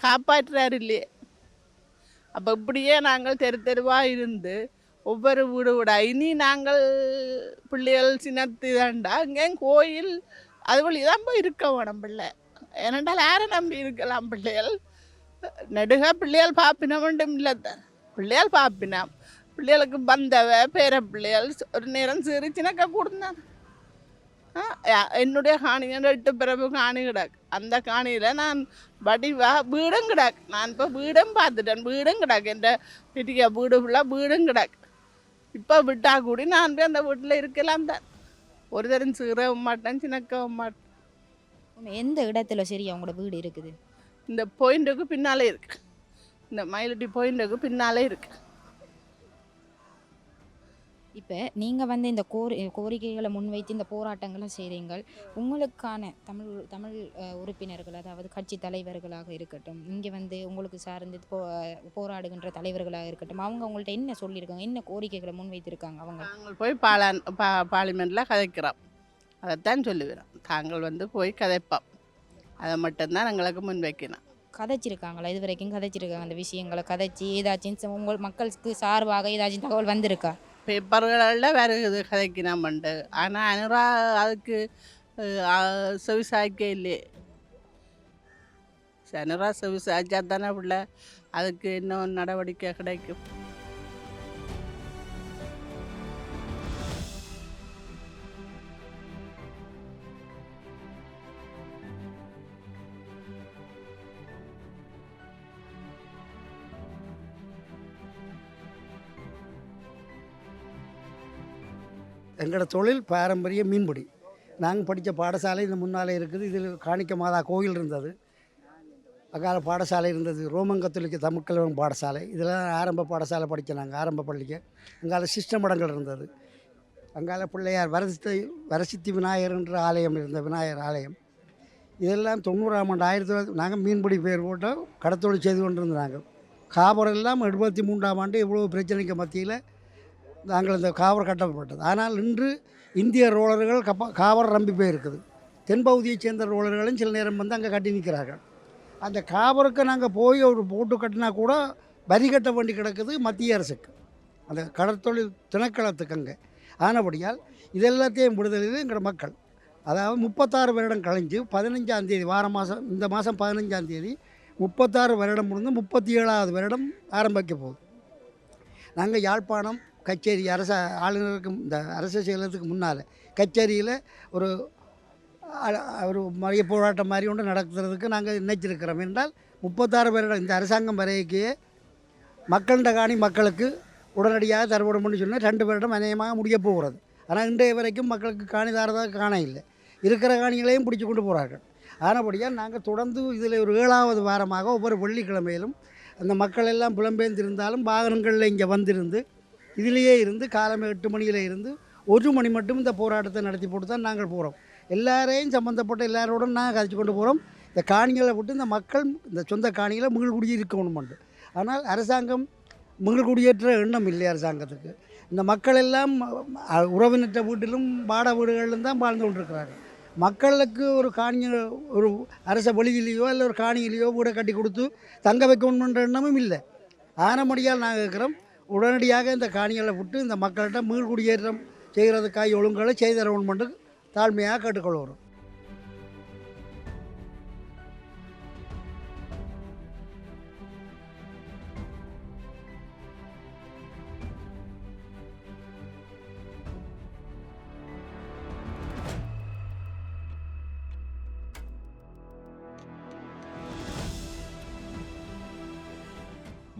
காப்பாற்றுறாரு இல்லையே. அப்போ இப்படியே நாங்கள் தெருவாக இருந்து ஒவ்வொரு வீடு இனி நாங்கள் பிள்ளைகள் சின்னத்து தாண்டா இங்கே கோயில் அது வழி தான் போய் இருக்க வேணும் பிள்ளை. ஏனென்றால் யாரை நம்பி இருக்கலாம்? பிள்ளைகள் நடுக பிள்ளைகள் பாப்பின மட்டும் இல்லை தான். பிள்ளைகள் பாப்பினா பிள்ளைகளுக்கு வந்தவ பேர பிள்ளைகள் ஒரு நேரம் சிரிச்சினக்க கொடுத்தான். என்னுடைய காணிகள் 8 பிறப்பு காணி கிடக்கு. அந்த காணியில் நான் வீடும் கிடக்கு. நான் இப்போ வீடும் பார்த்துட்டேன். வீடும் கிடக்கு. என் பெரிய வீடு ஃபுல்லாக வீடும் கிடக்கு. இப்போ விட்டா கூடி நான் போய் அந்த வீட்டில் இருக்கலாம் தான். ஒரு தரம் சீரவும் மாட்டேன், சின்னக்கவும் மாட்டேன். எந்த இடத்துல சரி அவங்களோட வீடு இருக்குது? இந்த பாயிண்ட்டுக்கு பின்னாலே இருக்கு. இந்த மயிலட்டி பாயிண்ட்டுக்கு பின்னாலே இருக்கு. இப்போ நீங்கள் வந்து இந்த கோரிக்கைகளை முன்வைத்து இந்த போராட்டங்களை செய்கிறீங்க. உங்களுக்கான தமிழ் உறுப்பினர்கள், அதாவது கட்சி தலைவர்களாக இருக்கட்டும், இங்கே வந்து உங்களுக்கு சார்ந்து போராடுகின்ற தலைவர்களாக இருக்கட்டும், அவங்க உங்கள்கிட்ட என்ன சொல்லியிருக்காங்க? என்ன கோரிக்கைகளை முன்வைத்திருக்காங்க? நாங்கள் போய் பார்லிமெண்ட்டில் கதைக்கிறோம். அதைத்தான் சொல்லுகிறோம். தாங்கள் வந்து போய் கதைப்போம். அதை மட்டும்தான் எங்களுக்கு முன்வைக்கணும். கதைச்சிருக்காங்களா? இது வரைக்கும் கதைச்சிருக்காங்க? அந்த விஷயங்களை கதைச்சி ஏதாச்சும் உங்கள் மக்களுக்கு சார்பாக ஏதாச்சும் தகவல் வந்திருக்கா? பேப்பர்களில் வருது கதைக்கினாமண்டு. ஆனால் அனுரா அதுக்கு செவிசாய்க்க இல்லையே. அனுரா செவிசாய்ச்சா தானே பிள்ளை அதுக்கு இன்னும் நடவடிக்கை கிடைக்கும். எங்களோட தொழில் பாரம்பரிய மீன்பிடி. நாங்கள் படித்த பாடசாலை இந்த முன்னாலே இருக்குது. இதில் காணிக்க மாதா கோயில் இருந்தது. அங்கால பாடசாலை இருந்தது. ரோமன் கத்தோலிக்க தமிழ்கலவன் பாடசாலை. இதில் ஆரம்ப பாடசாலை படித்த நாங்கள் ஆரம்ப பள்ளிக்கு. அங்கால சிஸ்டம் மடங்கள் இருந்தது. அங்கால பிள்ளையார் வரசித்தி விநாயகர் என்ற ஆலயம் இருந்த விநாயகர் ஆலயம். இதெல்லாம் 90ஆம் ஆண்டு 1900 நாங்கள் மீன்பிடி பேர் போட்டு கடத்தொழில் செய்து கொண்டு இருந்தாங்க. காபர் எல்லாம் 73ஆம் ஆண்டு இவ்வளோ பிரச்சனைக்கு மத்தியில் நாங்கள் இந்த காவர் கட்டப்பட்டது. ஆனால் இன்று இந்திய ரோலர்கள் காவர் ரம்பி போயிருக்குது. தென்பகுதியைச் சேர்ந்த ரோலர்களும் சில நேரம் வந்து அங்கே கட்டி நிற்கிறார்கள். அந்த காவருக்கு நாங்கள் போய் ஒரு போட்டு கட்டினா கூட வரி கட்ட வேண்டி கிடக்குது மத்திய அரசுக்கு, அந்த கடற்தொழில் திணைக்களத்துக்கு. அங்கே ஆனபடியால் இதெல்லாத்தையும் விடுதலையில் எங்களோட மக்கள், அதாவது 36 வருடம் கழிஞ்சு 15ஆம் தேதி இந்த மாதம் 15ஆம் தேதி 36 வருடம் முடிந்து 37ஆவது வருடம் ஆரம்பிக்க போகுது. நாங்கள் யாழ்ப்பாணம் கச்சேரி ஆளுநருக்கு இந்த அரசு செயலகத்துக்கு முன்னால் கச்சேரியில் ஒரு மறிய போராட்டம் மாதிரி ஒன்று நடத்துறதுக்கு நாங்கள் நினைச்சிருக்கிறோம். என்றால் 36 வருடம் இந்த அரசாங்கம் வரைக்கே மக்கள்கிட்ட காணி மக்களுக்கு உடனடியாக தரப்படும்னு சொன்னால் 2 வருடம் அநேகமாக முடிய போகிறது. ஆனால் இன்றைய வரைக்கும் மக்களுக்கு காணி தாரதாக காண இல்லை. இருக்கிற காணிகளையும் பிடிச்சி கொண்டு போகிறார்கள். ஆனபடியாக நாங்கள் தொடர்ந்து இதில் ஒரு 7ஆவது வாரமாக ஒவ்வொரு வெள்ளிக்கிழமையிலும் அந்த மக்கள் எல்லாம் புலம்பெயர்ந்திருந்தாலும் வாகனங்களில் இங்கே வந்திருந்து இதிலேயே இருந்து காலமே 8 மணியில் இருந்து 1 மணி மட்டும் இந்த போராட்டத்தை நடத்தி போட்டு தான் நாங்கள் போகிறோம். எல்லாரையும் சம்மந்தப்பட்ட எல்லாரோடும் நாங்கள் கதைச்சி கொண்டு போகிறோம். இந்த காணிகளை விட்டு இந்த மக்கள் இந்த சொந்த காணிகளை மீள் குடியிருக்கணும்ண்டு. ஆனால் அரசாங்கம் மீள் குடியேற்ற எண்ணம் இல்லை அரசாங்கத்துக்கு. இந்த மக்கள் எல்லாம் உறவினற்ற வீட்டிலும் வாடகை வீடுகளிலும் தான் வாழ்ந்து கொண்டிருக்கிறார்கள். மக்களுக்கு ஒரு காணியை ஒரு அரச வழியிலையோ இல்லை ஒரு காணியிலையோ வீடை கட்டி கொடுத்து தங்க வைக்கணுன்ற எண்ணமும் இல்லை. ஆனமடியால் நாங்கள் இருக்கிறோம், உடனடியாக இந்த காணிகளை விட்டு இந்த மக்கள்கிட்ட மீள்குடியேற்றம் செய்கிறதுக்காக ஒழுங்குகளை செய்தரவன்மெண்ட்டு தாழ்மையாக கேட்டுக்கொள்கிறோம்.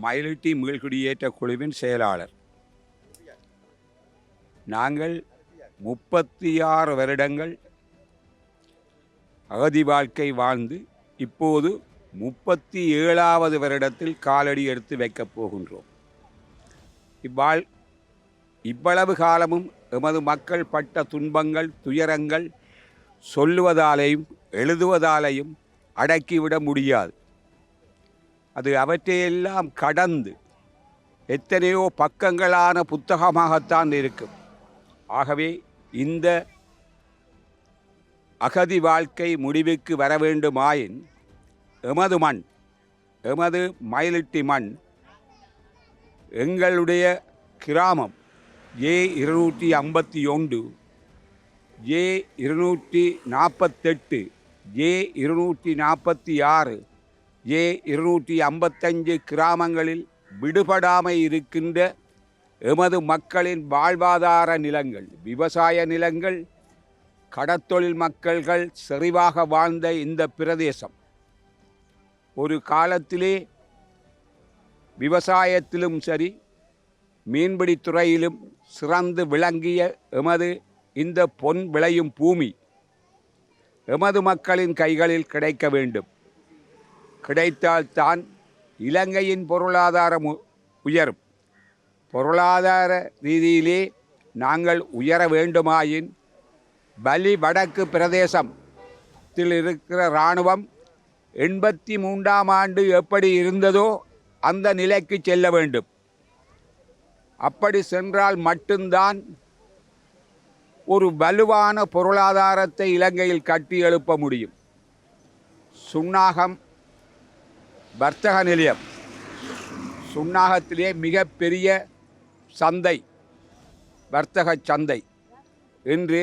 மயிலிட்டி மீள்குடியேற்ற குழுவின் செயலாளர். நாங்கள் 36 வருடங்கள் அகதி வாழ்க்கை வாழ்ந்து இப்போது 37வது வருடத்தில் காலடி எடுத்து வைக்கப் போகின்றோம். இவ்வளவு காலமும் எமது மக்கள் பட்ட துன்பங்கள், துயரங்கள் சொல்லுவதாலேயும் எழுதுவதாலேயும் அடக்கிவிட முடியாது. அது அவற்றையெல்லாம் கடந்து எத்தனையோ பக்கங்களான புத்தகமாகத்தான் இருக்கும். ஆகவே இந்த அகதி வாழ்க்கை முடிவுக்கு வர வேண்டுமாயின் எமது மண், எமது மயிலிட்டி மண், எங்களுடைய கிராமம் A251, A248, A246, A255 கிராமங்களில் விடுபடாமல் இருக்கின்ற எமது மக்களின் வாழ்வாதார நிலங்கள், விவசாய நிலங்கள், கடத்தொழில் மக்கள்கள் செறிவாக வாழ்ந்த இந்த பிரதேசம் ஒரு காலத்திலே விவசாயத்திலும் சரி மீன்பிடித்துறையிலும் சிறந்து விளங்கிய எமது இந்த பொன் விளையும் பூமி எமது மக்களின் கைகளில் கிடைக்க வேண்டும். கிடைத்தால்தான் இலங்கையின் பொருளாதாரம் உயரும். பொருளாதார ரீதியிலே நாங்கள் உயர வேண்டுமாயின் பலி வடக்கு பிரதேசத்தில் இருக்கிற இராணுவம் 83ஆம் ஆண்டு எப்படி இருந்ததோ அந்த நிலைக்கு செல்ல வேண்டும். அப்படி சென்றால் மட்டும்தான் ஒரு வலுவான பொருளாதாரத்தை இலங்கையில் கட்டி எழுப்ப முடியும். சுன்னாகம் வர்த்தக நிலையம், சுன்னாகத்திலே மிகப்பெரிய சந்தை, வர்த்தக சந்தை என்று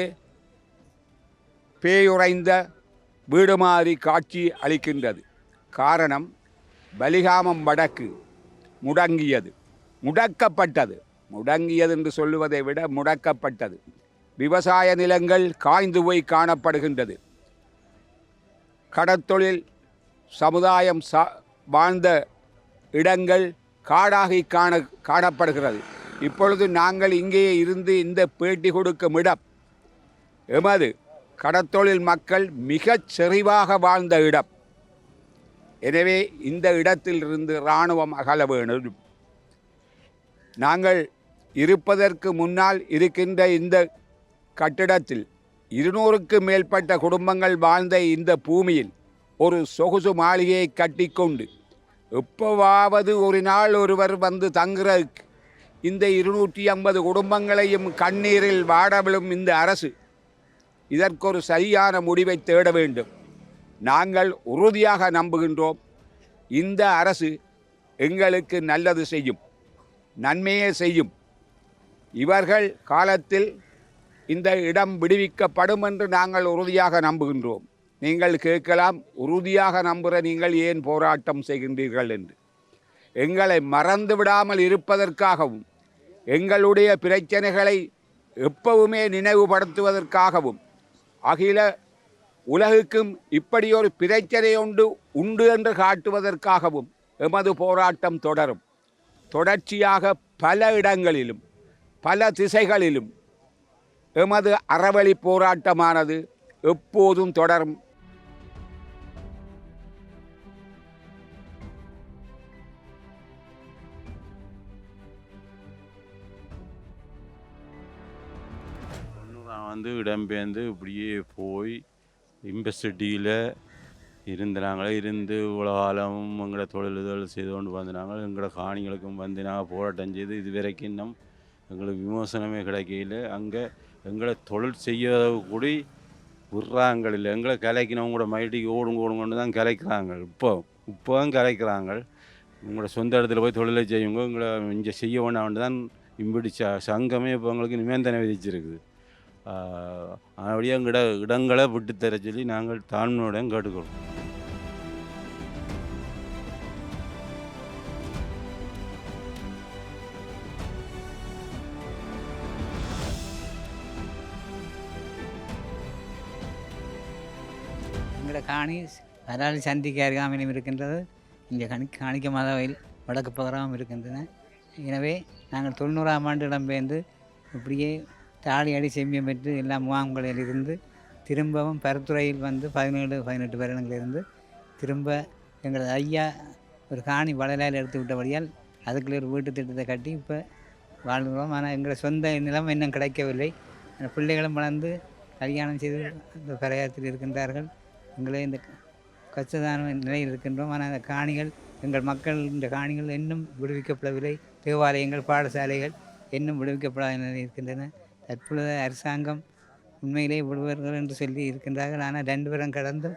பேயுறைந்த வீடு மாறி காட்சி அளிக்கின்றது. காரணம், பலிகாமம் வடக்கு முடக்கப்பட்டது. முடங்கியது என்று சொல்லுவதை விட முடக்கப்பட்டது. விவசாய நிலங்கள் காய்ந்து போய் காணப்படுகின்றது. கடற்தொழில் சமுதாயம் வாழ்ந்த இடங்கள் காடாகி காணப்படுகிறது. இப்பொழுது நாங்கள் இங்கே இருந்து இந்த பேட்டி கொடுக்கும் இடம் எமது கடற்தொழில் மக்கள் மிகச் செறிவாக வாழ்ந்த இடம். எனவே இந்த இடத்திலிருந்து இராணுவம் அகல வேண்டும். நாங்கள் இருப்பதற்கு முன்னால் இருக்கின்ற இந்த கட்டிடத்தில் 200க்கு மேற்பட்ட குடும்பங்கள் வாழ்ந்த இந்த பூமியில் ஒரு சொகுசு மாளிகையை கட்டிக்கொண்டு எப்போவாவது ஒரு நாள் ஒருவர் வந்து தங்குற இந்த 250 குடும்பங்களையும் கண்ணீரில் வாடவிடும் இந்த அரசு இதற்கொரு சரியான முடிவை தேட வேண்டும். நாங்கள் உறுதியாக நம்புகின்றோம், இந்த அரசு எங்களுக்கு நல்லது செய்யும், நன்மையே செய்யும். இவர்கள் காலத்தில் இந்த இடம் விடுவிக்கப்படும் என்று நாங்கள் உறுதியாக நம்புகின்றோம். நீங்கள் கேட்கலாம், உறுதியாக நம்புகிற நீங்கள் ஏன் போராட்டம் செய்கின்றீர்கள் என்று. எங்களை மறந்து விடாமல் இருப்பதற்காகவும் எங்களுடைய பிரச்சனைகளை எப்பவுமே நினைவுபடுத்துவதற்காகவும் அகில உலகுக்கும் இப்படி ஒரு பிரச்சனை உண்டு என்று காட்டுவதற்காகவும் எமது போராட்டம் தொடரும். தொடர்ச்சியாக பல இடங்களிலும் பல திசைகளிலும் எமது அறவழி போராட்டமானது எப்போதும் தொடரும். இடம்பெயர்ந்து இப்படியே போய் இம்பசிட்டியில் இருந்து இவ்வளோ காலமும் எங்களோட தொழில்கள் செய்து கொண்டு வந்தாங்க. எங்களோட காணிகளுக்கும் வந்து நாங்கள் போராட்டம் செய்து இதுவரைக்கும் இன்னும் எங்களுக்கு விமோசனமே கிடைக்கல. அங்கே எங்களை தொழில் செய்ய கூடி விட்றாங்க இல்லை. எங்களை கலைக்கினவங்க கூட மைட்டிக்கு ஓடுங்கன்னு தான் கலைக்கிறாங்க. இப்போவும் கலைக்கிறாங்க. உங்களோட சொந்த இடத்துல போய் தொழிலை செய்யுங்க, உங்களை இங்கே செய்ய வேண்டாம்னு தான் இம்பிடி சங்கமே இப்போ எங்களுக்கு நிபந்தனை விதிச்சிருக்குது. அப்படியே இடங்களை விட்டு தர சொல்லி நாங்கள் தாழ்மையுடன் கேட்டுக்கொள்வோம். எங்களோட காணி வராளி சந்திக்கு அருகாமையிலும் இருக்கின்றது. இங்கே காணிக்க மாதாவில் வடக்கு பகராகவும் இருக்கின்றன. எனவே நாங்கள் 90ஆம் ஆண்டு இடம்பெயர்ந்து இப்படியே தாலி அடி செம்மியம் பெற்று எல்லா முகாம்களில் இருந்து திரும்பவும் பருத்துறையில் வந்து 17-18 வருடங்களிலிருந்து திரும்ப எங்களது ஐயா ஒரு காணி வளரால் எடுத்து விட்டபடியால் அதுக்குள்ளே ஒரு வீட்டு திட்டத்தை கட்டி இப்போ வாழ்கிறோம். ஆனால் எங்களோட சொந்த நிலம் இன்னும் கிடைக்கவில்லை. பிள்ளைகளும் வளர்ந்து கல்யாணம் செய்து இந்த பிரயாணத்தில் இருக்கின்றார்கள். எங்களே இந்த கஷ்டதான நிலையில் இருக்கின்றோம். ஆனால் அந்த காணிகள் எங்கள் மக்கள் இந்த காணிகள் இன்னும் விடுவிக்கப்படவில்லை. தேவாலயங்கள் பாடசாலைகள் இன்னும் விடுவிக்கப்படாத நிலையில் இருக்கின்றன. தற்பொழுது அரசாங்கம் உண்மையிலே விடுவார்கள் என்று சொல்லி இருக்கின்றார்கள். ஆனால் 2 வருடம் கடந்தும்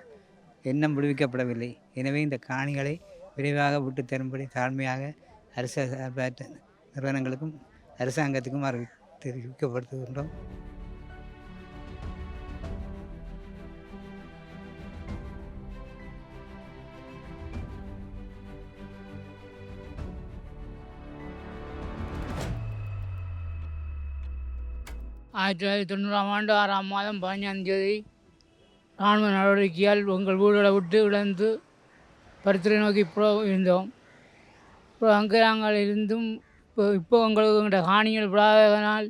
இன்னும் விடுவிக்கப்படவில்லை. எனவே இந்த காணிகளை விரைவாக விட்டு தரும்படி தாழ்மையாக அரசு சார்பற்ற நிறுவனங்களுக்கும் அரசாங்கத்துக்கும் தெரிவிக்கப்படுத்துகின்றோம். ஆயிரத்தி 1990ஆம் ஆண்டு 6ஆம் மாதம் 15ஆம் தேதி இராணுவ நடவடிக்கையால் உங்கள் வீடுகளை விட்டு இழந்து பருத்துறை நோக்கி இருந்தோம். அப்புறம் அங்கே நாங்கள் இருந்தும் இப்போ உங்களுக்கு எங்கள்கிட்ட காணிகள் விடாதனால்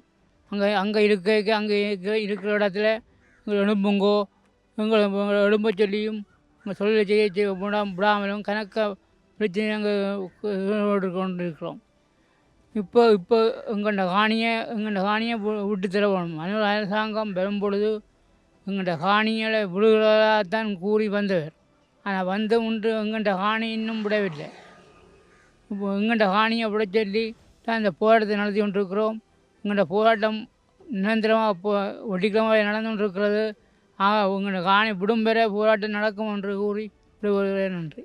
அங்கே இருக்கிற இடத்துல எங்களை எழும்புங்கோ, எங்களை எழும்ப சொல்லியும் எங்கள் தொழிலை செய்ய விடாமலும் கணக்க பிரச்சனை நாங்கள் கொண்டு இருக்கிறோம். இப்போ எங்கள்ட காணியை விட்டு தர வேணும். அதனால் அரசாங்கம் பெறும் பொழுது எங்கள்ட காணிகளை விடுகிறதாகத்தான் கூறி வந்தவர். ஆனால் வந்து ஒன்று எங்கள்ட காணி இன்னும் விடவில்லை. இப்போ எங்கள்ட காணியை விட சொல்லி தான் இந்த போராட்டத்தை நடத்தி கொண்டிருக்கிறோம். எங்கள்ட போராட்டம் நிரந்தரமாக வெள்ளிக்கிழமை நடந்து கொண்டிருக்கிறது. உங்களோட காணி விடும் பெற போராட்டம் நடக்கும் என்று கூறி விடுவதே நன்றி.